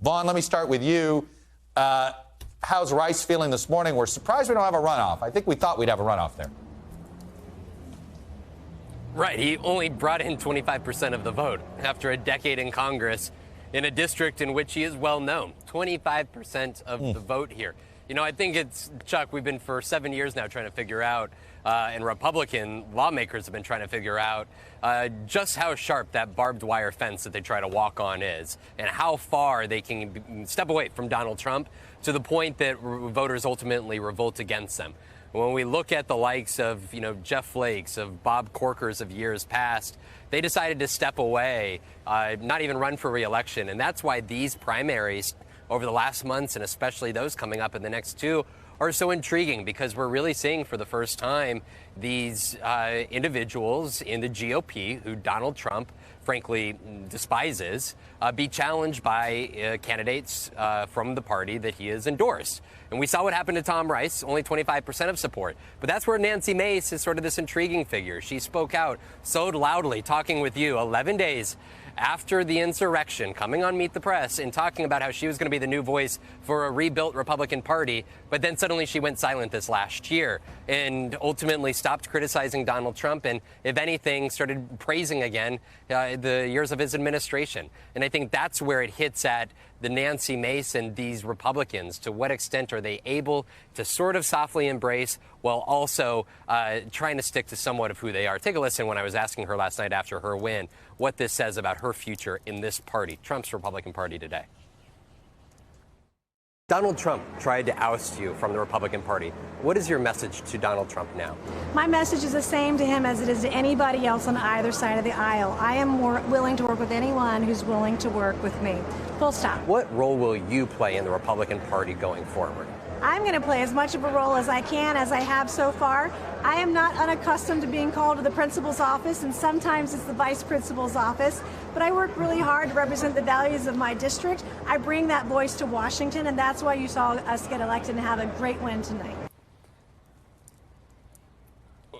Vaughn, let me start with you. How's Rice feeling this morning? We're surprised we don't have a runoff. I think we thought we'd have a runoff there. Right. He only brought in 25% of the vote after a decade in Congress in a district in which he is well known. 25% of the vote here. You know, I think it's, Chuck, we've been for 7 years now trying to figure out, and Republican lawmakers have been trying to figure out just how sharp that barbed wire fence that they try to walk on is, and how far they can step away from Donald Trump to the point that voters ultimately revolt against them. When we look at the likes of, Jeff Flakes, of Bob Corkers of years past, they decided to step away, not even run for re-election. And that's why these primaries over the last months, and especially those coming up in the next two, are so intriguing, because we're really seeing for the first time these individuals in the GOP who Donald Trump, frankly, despises, be challenged by candidates from the party that he has endorsed. And we saw what happened to Tom Rice, only 25% of support. But that's where Nancy Mace is sort of this intriguing figure. She spoke out so loudly, talking with you 11 days after the insurrection, coming on Meet the Press and talking about how she was going to be the new voice for a rebuilt Republican Party. But then suddenly she went silent this last year and ultimately stopped criticizing Donald Trump and, if anything, started praising again the years of his administration. And I think that's where it hits at the Nancy Mace and these Republicans. To what extent are they able to sort of softly embrace while also trying to stick to somewhat of who they are? Take a listen when I was asking her last night after her win what this says about her future in this party, Trump's Republican Party today. Donald Trump tried to oust you from the Republican Party. What is your message to Donald Trump now? My message is the same to him as it is to anybody else on either side of the aisle. I am more willing to work with anyone who's willing to work with me. Full stop. What role will you play in the Republican Party going forward? I'm going to play as much of a role as I can, as I have so far. I am not unaccustomed to being called to the principal's office, and sometimes it's the vice principal's office. But I work really hard to represent the values of my district. I bring that voice to Washington, and that's why you saw us get elected and have a great win tonight.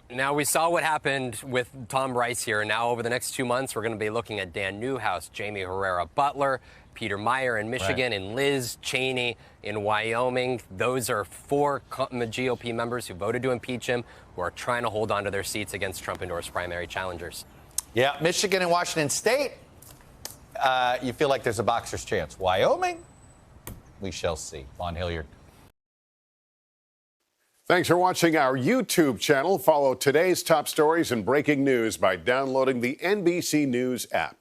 Now, we saw what happened with Tom Rice here. Now, over the next 2 months, we're going to be looking at Dan Newhouse, Jamie Herrera Butler, Peter Meyer in Michigan, and Liz Cheney in Wyoming. Those are 4 GOP members who voted to impeach him, who are trying to hold on to their seats against Trump-endorsed primary challengers. Yeah, Michigan and Washington State, you feel like there's a boxer's chance. Wyoming, we shall see. Vaughn Hilliard. Thanks for watching our YouTube channel. Follow today's top stories and breaking news by downloading the NBC News app.